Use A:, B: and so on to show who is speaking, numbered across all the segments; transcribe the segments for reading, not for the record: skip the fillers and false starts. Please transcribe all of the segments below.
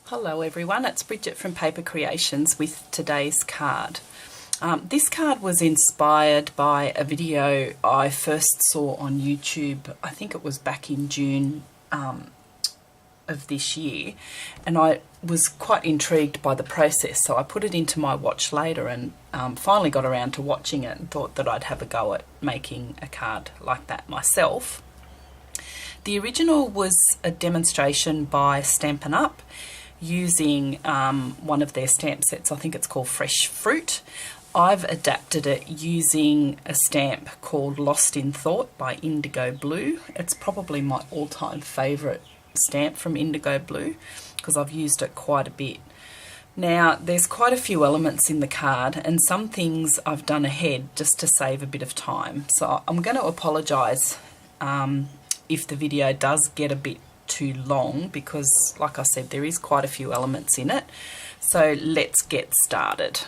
A: Hello everyone, it's Bridget from Paper Creations with today's card. This card was inspired by a video I first saw on YouTube. I think it was back in June of this year, and I was quite intrigued by the process, so I put it into my watch later and finally got around to watching it and thought that I'd have a go at making a card like that myself. The original was a demonstration by Stampin' Up! Using one of their stamp sets. I think it's called Fresh Fruit. I've adapted it using a stamp called Lost in Thought by Indigo Blue. It's probably my all-time favourite stamp from Indigo Blue because I've used it quite a bit. Now, there's quite a few elements in the card, and some things I've done ahead just to save a bit of time. So I'm going to apologise if the video does get a bit too long because, like I said, there is quite a few elements in it. So let's get started.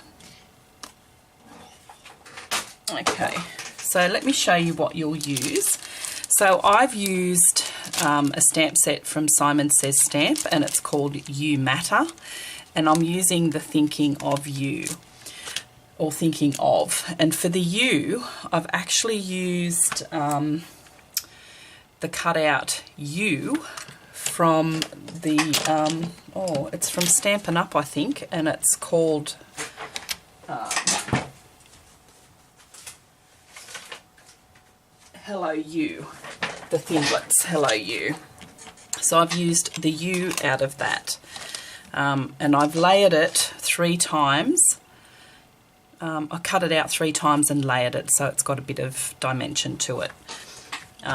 A: Okay, so let me show you what you'll use. So I've used a stamp set from Simon Says Stamp, and it's called You Matter, and I'm using the Thinking of You, or Thinking of. And for the U, I've actually used the cutout U from the it's from Stampin' Up! I think, and it's called Hello You, the Thinlets Hello You. So I've used the U out of that, and I've layered it 3 times. I cut it out 3 times and layered it so it's got a bit of dimension to it.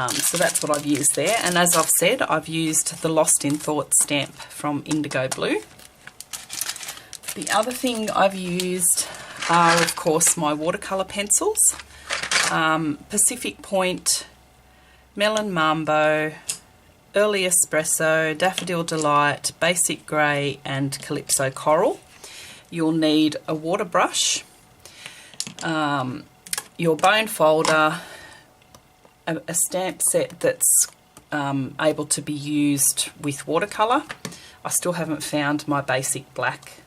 A: So that's what I've used there, and as I've said, I've used the Lost in Thought stamp from Indigo Blue. The other thing I've used are, of course, my watercolour pencils. Pacific Point, Melon Mambo, Early Espresso, Daffodil Delight, Basic Grey and Calypso Coral. You'll need a water brush, your bone folder, a stamp set that's able to be used with watercolour. I still haven't found my basic black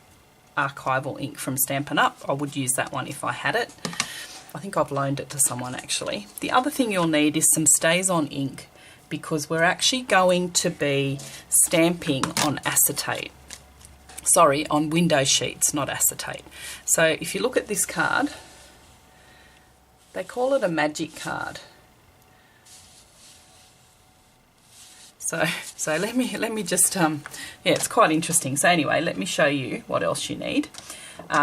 A: archival ink from Stampin' Up! I would use that one if I had it. I think I've loaned it to someone actually. The other thing you'll need is some Stays-On ink, because we're actually going to be stamping on acetate. Sorry, on window sheets, not acetate. So if you look at this card, they call it a magic card. So let me just, yeah, it's quite interesting. So anyway, let me show you what else you need.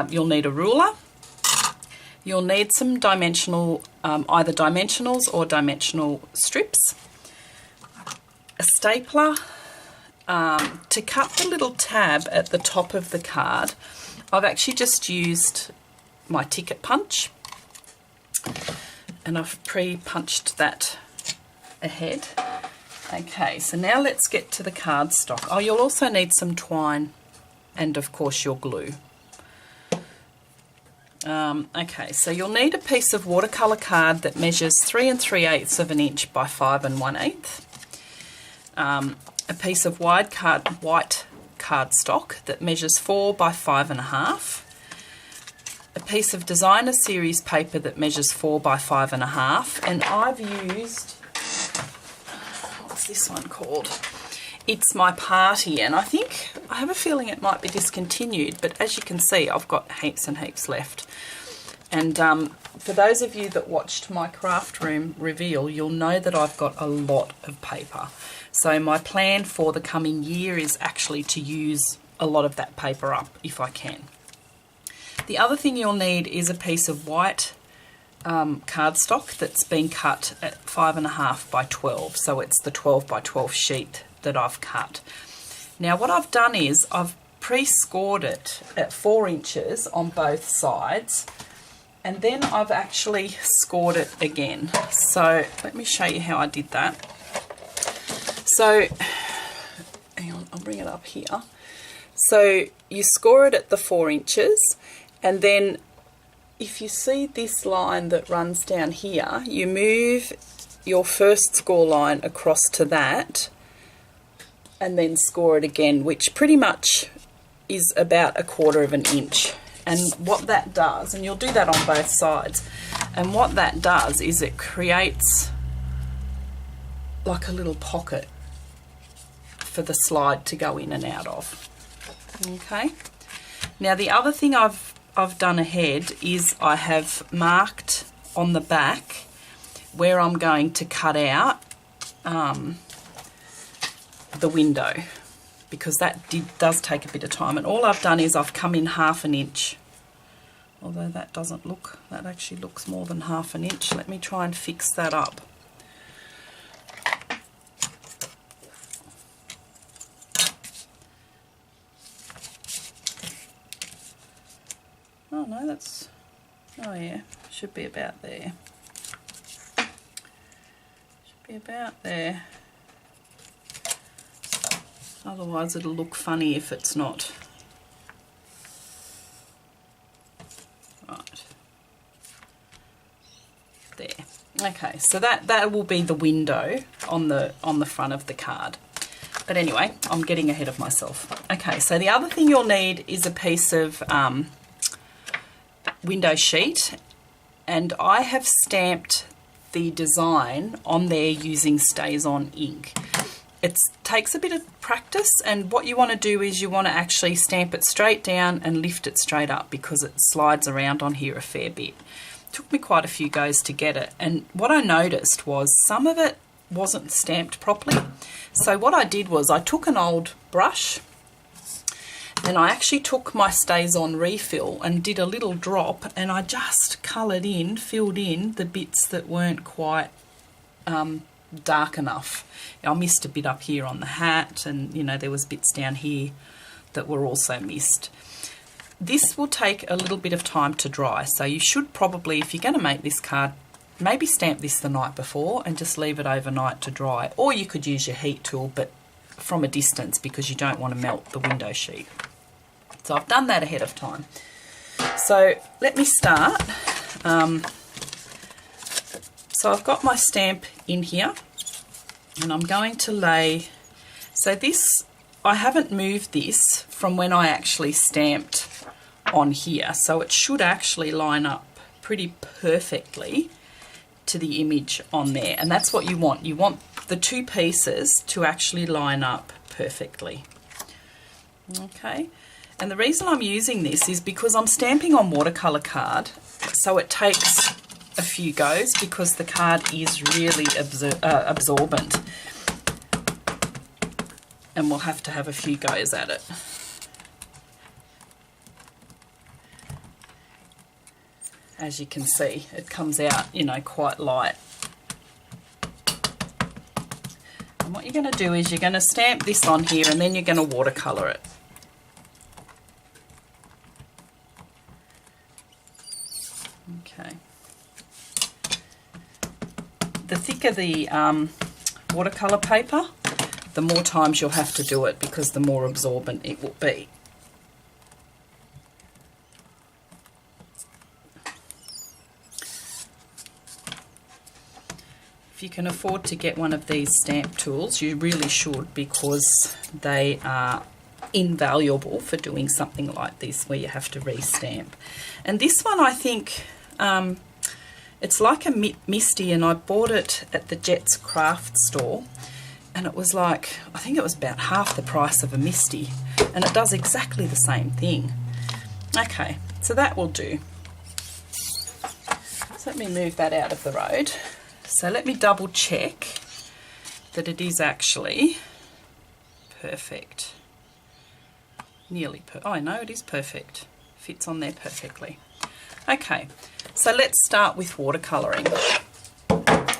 A: You'll need a ruler. You'll need some dimensional, either dimensionals or dimensional strips. A stapler. To cut the little tab at the top of the card, I've actually just used my ticket punch. And I've pre-punched that ahead. Okay, so now let's get to the cardstock. Oh, you'll also need some twine and, of course, your glue. Okay, so you'll need a piece of watercolour card that measures 3 3/8 of an inch by 5 1/8. A piece of white cardstock that measures 4 by 5 1/2. A piece of designer series paper that measures 4 by 5 1/2, and I've used, what's this one called? It's My Party, and I have a feeling it might be discontinued, but as you can see, I've got heaps and heaps left. And for those of you that watched my craft room reveal, you'll know that I've got a lot of paper. So my plan for the coming year is actually to use a lot of that paper up if I can. The other thing you'll need is a piece of white cardstock that's been cut at 5 1/2 by 12, so it's the 12 by 12 sheet that I've cut. Now what I've done is I've pre-scored it at 4 inches on both sides, and then I've actually scored it again. So let me show you how I did that. So hang on, I'll bring it up here. So you score it at the 4 inches, and then if you see this line that runs down here, you move your first score line across to that and then score it again, which pretty much is about 1/4 of an inch. And what that does, and you'll do that on both sides, and what that does is it creates like a little pocket for the slide to go in and out of. Okay. Now the other thing I've done ahead is I have marked on the back where I'm going to cut out the window, because that does take a bit of time, and all I've done is I've come in 1/2 inch, although that doesn't look, that actually looks more than 1/2 inch. Let me try and fix that up. Oh no, that's, oh yeah, should be about there. Should be about there. Otherwise it'll look funny if it's not. Right. There. Okay, so that will be the window on the front of the card. But anyway, I'm getting ahead of myself. Okay, so the other thing you'll need is a piece of window sheet, and I have stamped the design on there using Stays On ink. It takes a bit of practice, and what you want to do is you want to actually stamp it straight down and lift it straight up, because it slides around on here a fair bit. It took me quite a few goes to get it, and what I noticed was some of it wasn't stamped properly. So what I did was I took an old brush, and I actually took my Stays On refill and did a little drop, and I just coloured in, filled in the bits that weren't quite dark enough. I missed a bit up here on the hat, and you know, there was bits down here that were also missed. This will take a little bit of time to dry, so you should probably, if you're going to make this card, maybe stamp this the night before and just leave it overnight to dry, or you could use your heat tool, but from a distance, because you don't want to melt the window sheet. So I've done that ahead of time. So let me start. So I've got my stamp in here, and I'm going to lay, so this, I haven't moved this from when I actually stamped on here, so it should actually line up pretty perfectly to the image on there, and that's what you want. You want the two pieces to actually line up perfectly. Okay, and the reason I'm using this is because I'm stamping on watercolour card, so it takes a few goes because the card is really absorbent, and we'll have to have a few goes at it. As you can see, it comes out, you know, quite light. And what you're going to do is you're going to stamp this on here, and then you're going to watercolour it. Okay. The thicker the watercolour paper, the more times you'll have to do it, because the more absorbent it will be. If you can afford to get one of these stamp tools, you really should, because they are invaluable for doing something like this where you have to re-stamp. And this one, I think, it's like a Misty, and I bought it at the Jets craft store, and it was like, I think it was about half the price of a Misty, and it does exactly the same thing. Okay, so that will do. So let me move that out of the road. So let me double check that it is actually perfect. Nearly oh no, it is perfect. Fits on there perfectly. Okay, so let's start with watercolouring.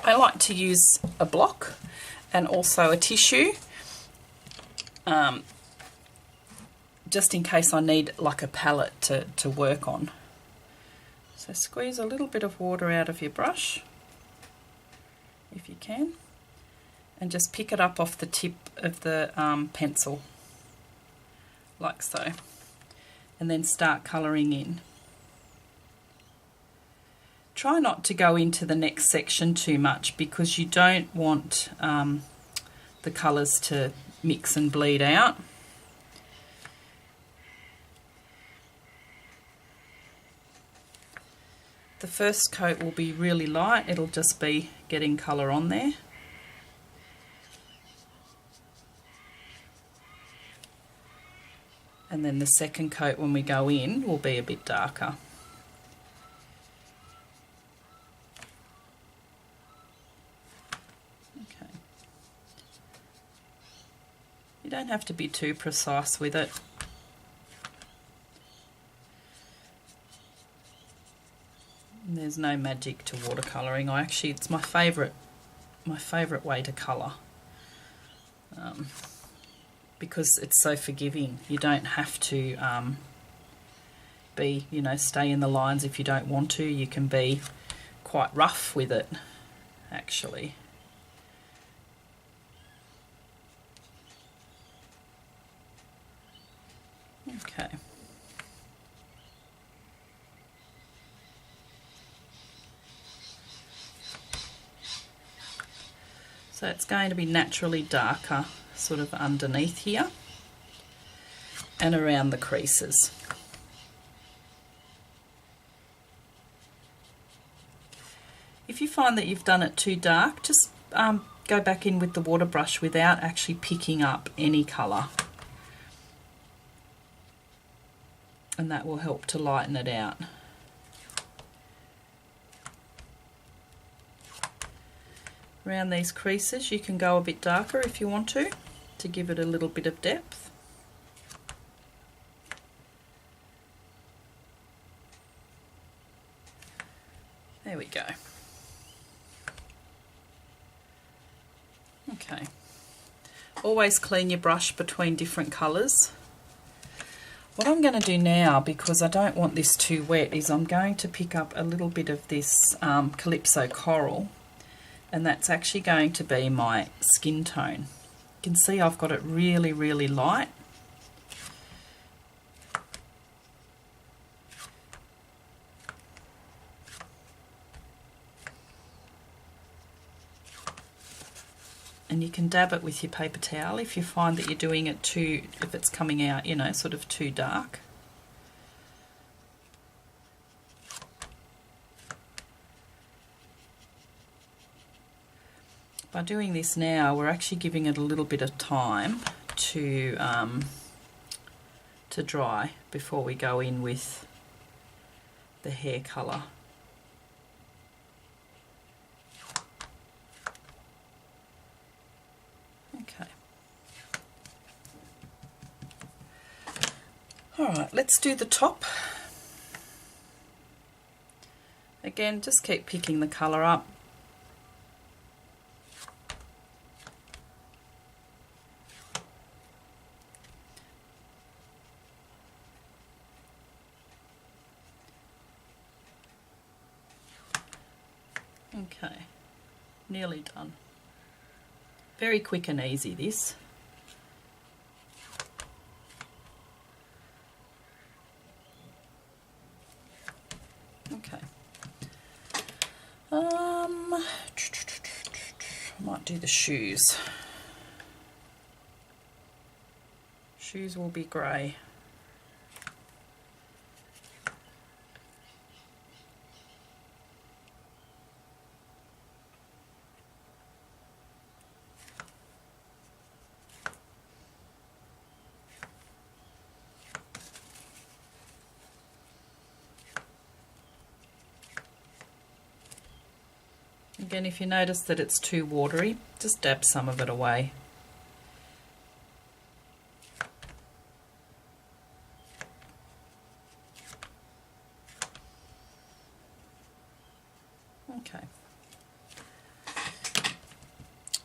A: I like to use a block and also a tissue, just in case I need like a palette to work on. So squeeze a little bit of water out of your brush, if you can, and just pick it up off the tip of the pencil, like so, and then start colouring in. Try not to go into the next section too much, because you don't want the colours to mix and bleed out. The first coat will be really light, it'll just be getting colour on there. And then the second coat when we go in will be a bit darker. Okay. You don't have to be too precise with it. And there's no magic to watercolouring. It's my favourite way to colour. Because it's so forgiving. You don't have to stay in the lines if you don't want to. You can be quite rough with it, actually. Okay. So it's going to be naturally darker sort of underneath here and around the creases. If you find that you've done it too dark, just go back in with the water brush without actually picking up any colour, and that will help to lighten it out. Around these creases you can go a bit darker if you want to give it a little bit of depth. There we go. Okay. Always clean your brush between different colours. What I'm going to do now, because I don't want this too wet, is I'm going to pick up a little bit of this Calypso Coral, and that's actually going to be my skin tone. You can see I've got it really, really light. And you can dab it with your paper towel if you find that you're doing it if it's coming out, sort of too dark. By doing this now, we're actually giving it a little bit of time to dry before we go in with the hair colour. Okay. Alright, let's do the top. Again, just keep picking the colour up. Okay, nearly done. Very quick and easy, this. Okay. I might do the shoes. Shoes will be grey. Again, if you notice that it's too watery, just dab some of it away. Okay.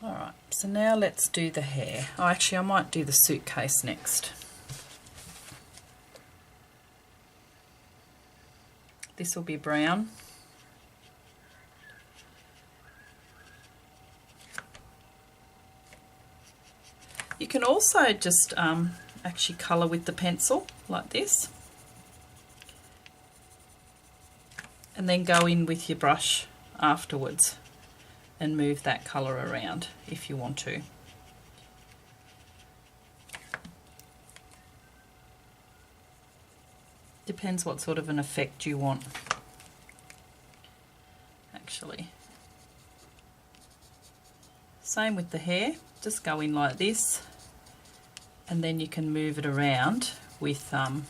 A: Alright, so now let's do the hair. Oh, actually I might do the suitcase next. This will be brown. You can also just actually colour with the pencil like this, and then go in with your brush afterwards and move that colour around if you want to. Depends what sort of an effect you want. same with the hair, just go in like this, and then you can move it around with the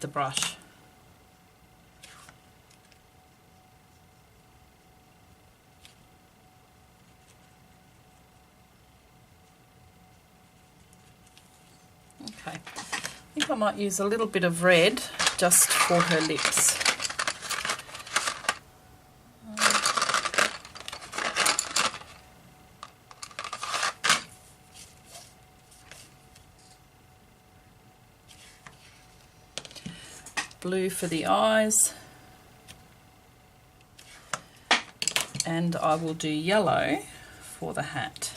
A: brush. Okay, I think I might use a little bit of red just for her lips. Blue for the eyes, and I will do yellow for the hat.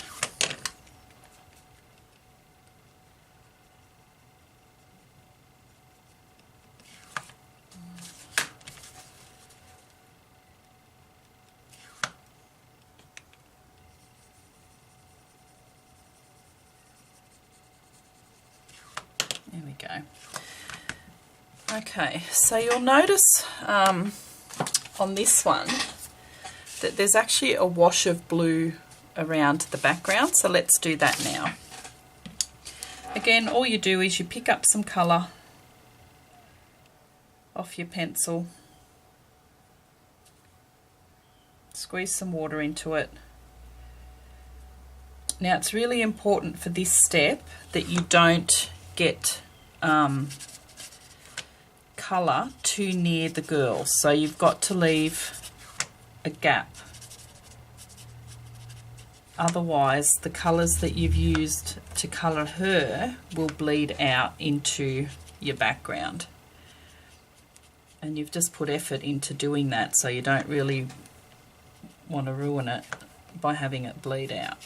A: There we go. Okay, so you'll notice on this one that there's actually a wash of blue around the background, so let's do that now. Again, all you do is you pick up some colour off your pencil, squeeze some water into it. Now it's really important for this step that you don't get colour too near the girl, so you've got to leave a gap, otherwise the colours that you've used to colour her will bleed out into your background, and you've just put effort into doing that, so you don't really want to ruin it by having it bleed out.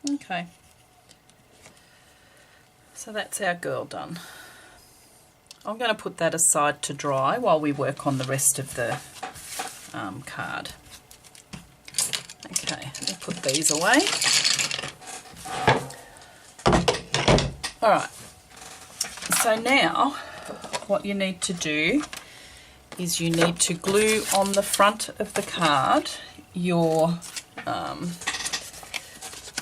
A: Okay, so that's our girl done. I'm going to put that aside to dry while we work on the rest of the card. Okay, let me put these away. Alright, so now what you need to do is you need to glue on the front of the card your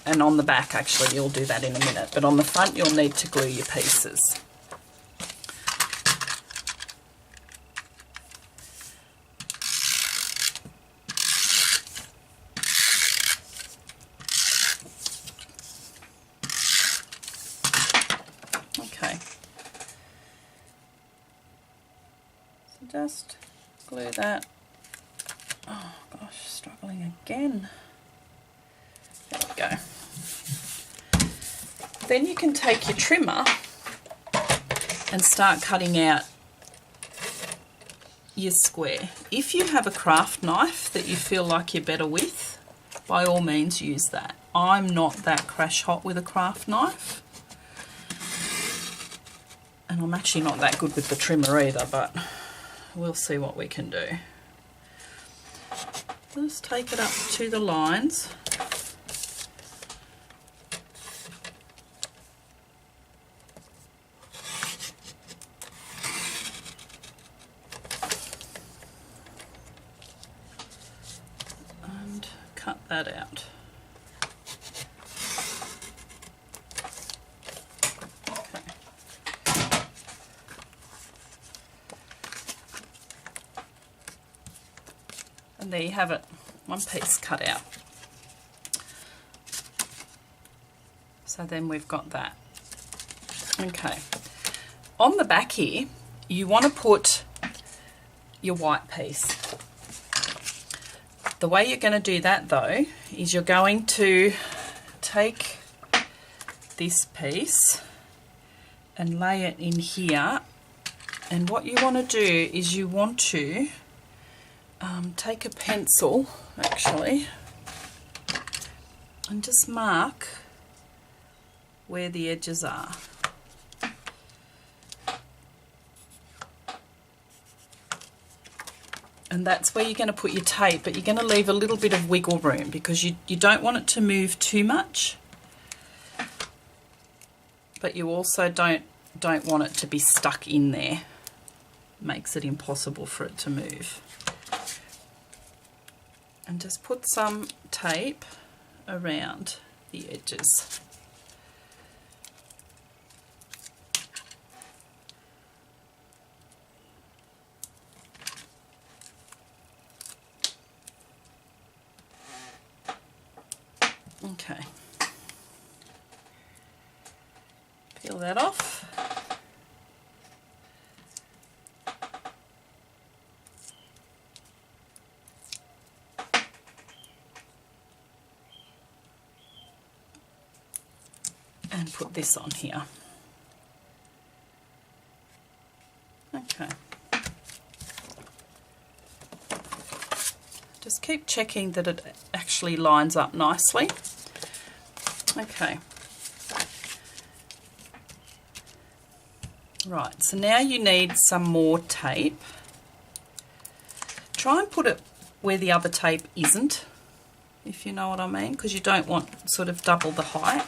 A: and on the back, actually, you'll do that in a minute, but on the front you'll need to glue your pieces. Okay, so just glue that. Oh gosh, struggling again. There we go. Then you can take your trimmer and start cutting out your square. If you have a craft knife that you feel like you're better with, by all means use that. I'm not that crash hot with a craft knife, and I'm actually not that good with the trimmer either, but we'll see what we can do. Just take it up to the lines. Cut that out. Okay. And there you have it, one piece cut out. So then we've got that. Okay. On the back here, you want to put your white piece. The way you're going to do that though is you're going to take this piece and lay it in here, and what you want to do is you want to take a pencil actually and just mark where the edges are. And that's where you're going to put your tape, but you're going to leave a little bit of wiggle room because you don't want it to move too much, but you also don't want it to be stuck in there. Makes it impossible for it to move. And just put some tape around the edges. Okay. Peel that off. And put this on here. Okay. Just keep checking that it actually lines up nicely. Okay. Right, so now you need some more tape. Try and put it where the other tape isn't, if you know what I mean, because you don't want sort of double the height.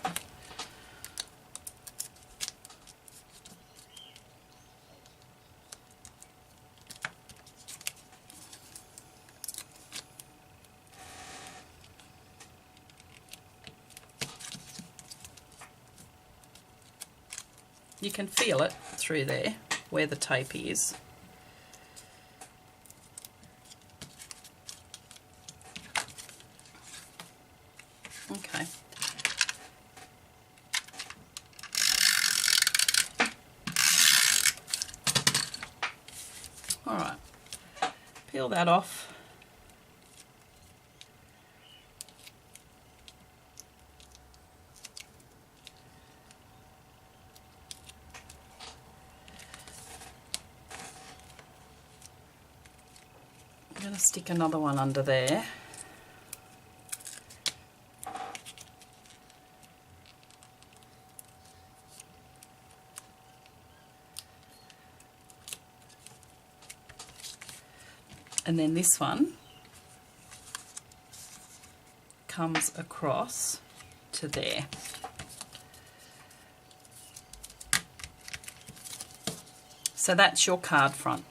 A: You can feel it through there, where the tape is. Okay. All right. Peel that off. I'm going to stick another one under there. And then this one comes across to there. So that's your card front.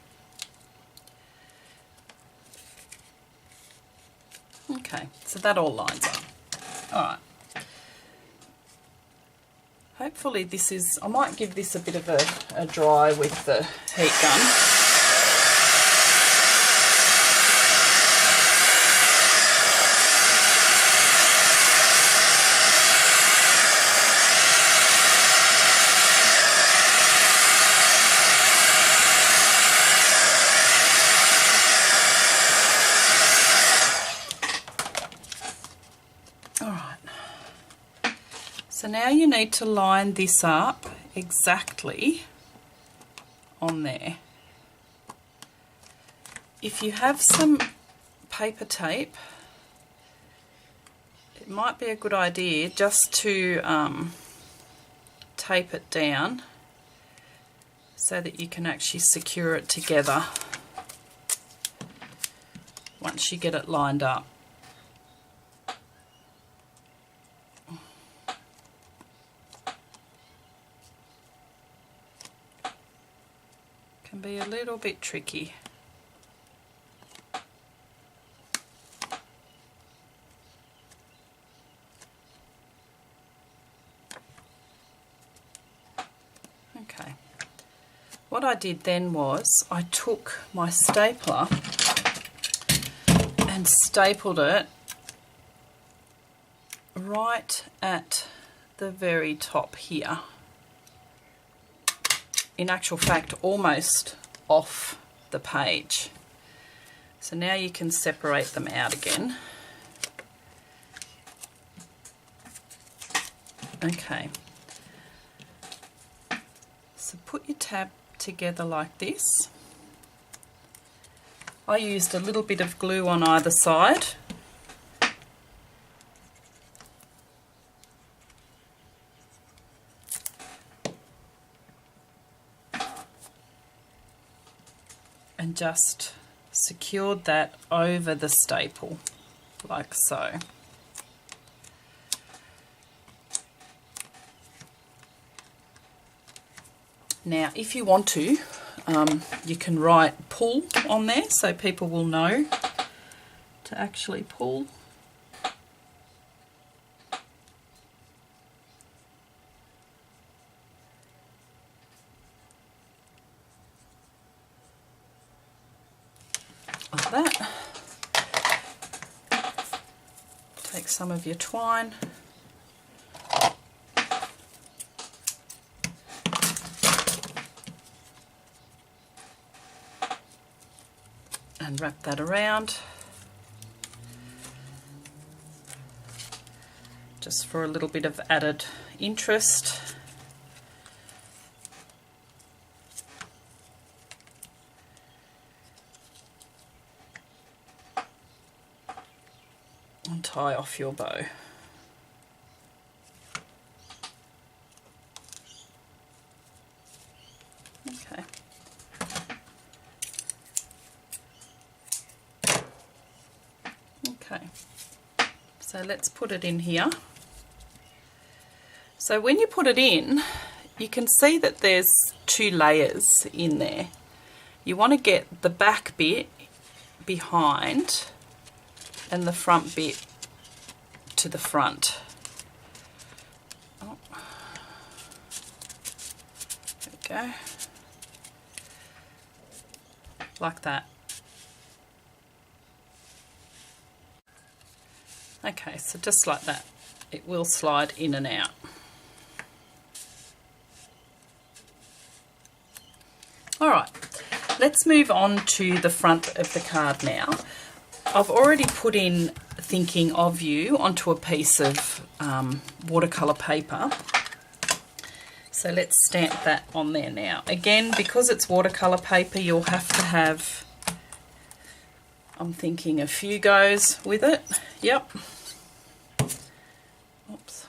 A: Okay, so that all lines up. All right. Hopefully this is, I might give this a bit of a dry with the heat gun. So now you need to line this up exactly on there. If you have some paper tape, it might be a good idea just to tape it down so that you can actually secure it together once you get it lined up. Can be a little bit tricky. Okay. What I did then was I took my stapler and stapled it right at the very top here. In actual fact, almost off the page. So now you can separate them out again. Okay. So put your tab together like this. I used a little bit of glue on either side. And just secured that over the staple, like so. Now, if you want to, you can write pull on there so people will know to actually pull. Like that. Take some of your twine. And wrap that around, just for a little bit of added interest. And tie off your bow. Okay. Okay, so let's put it in here. So when you put it in, you can see that there's 2 layers in there. You want to get the back bit behind and the front bit to the front. Oh. There we go. Like that. Okay, so just like that, it will slide in and out. Alright, let's move on to the front of the card now. I've already put in Thinking of You onto a piece of watercolour paper. So let's stamp that on there now. Again, because it's watercolour paper, you'll have to have, I'm thinking, a few goes with it. Yep. Oops.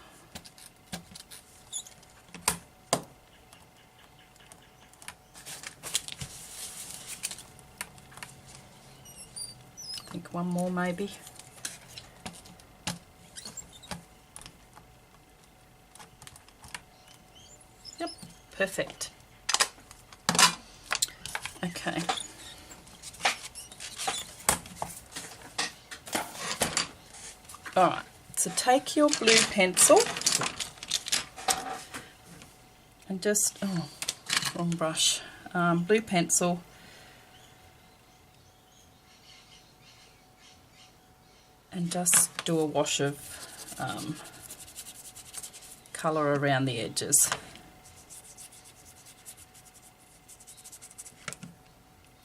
A: I think one more maybe. Yep, perfect. Okay. Alright, so take your blue pencil and just, oh, wrong brush, blue pencil, and just do a wash of colour around the edges.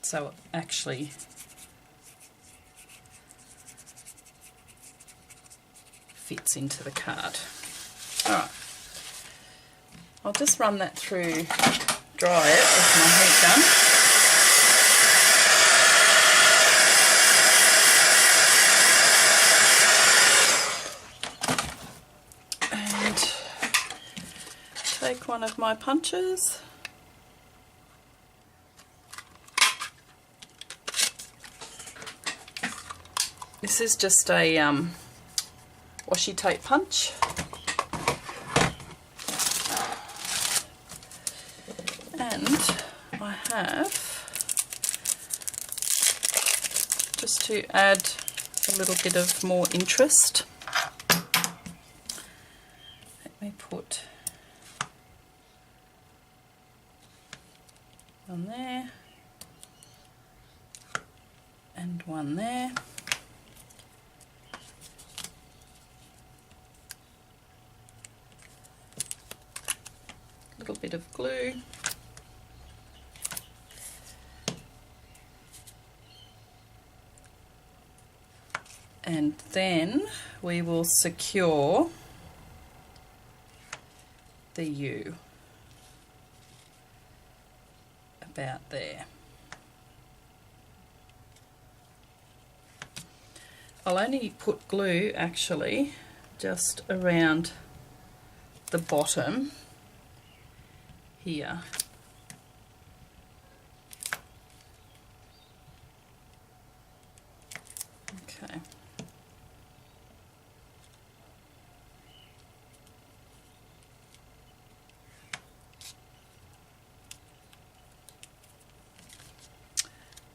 A: So it actually fits into the card. Alright, I'll just run that through, dry it with my heat gun. And take one of my punches. This is just a washi tape punch. And I have, just to add a little bit of more interest, let me put one there and one there. Little bit of glue, and then we will secure the U about there. I'll only put glue actually just around the bottom here. Okay.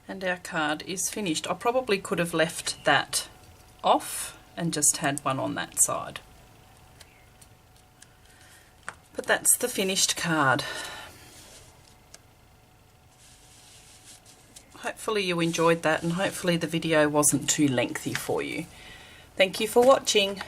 A: And our card is finished. I probably could have left that off and just had one on that side. But that's the finished card. Hopefully you enjoyed that, and hopefully the video wasn't too lengthy for you. Thank you for watching.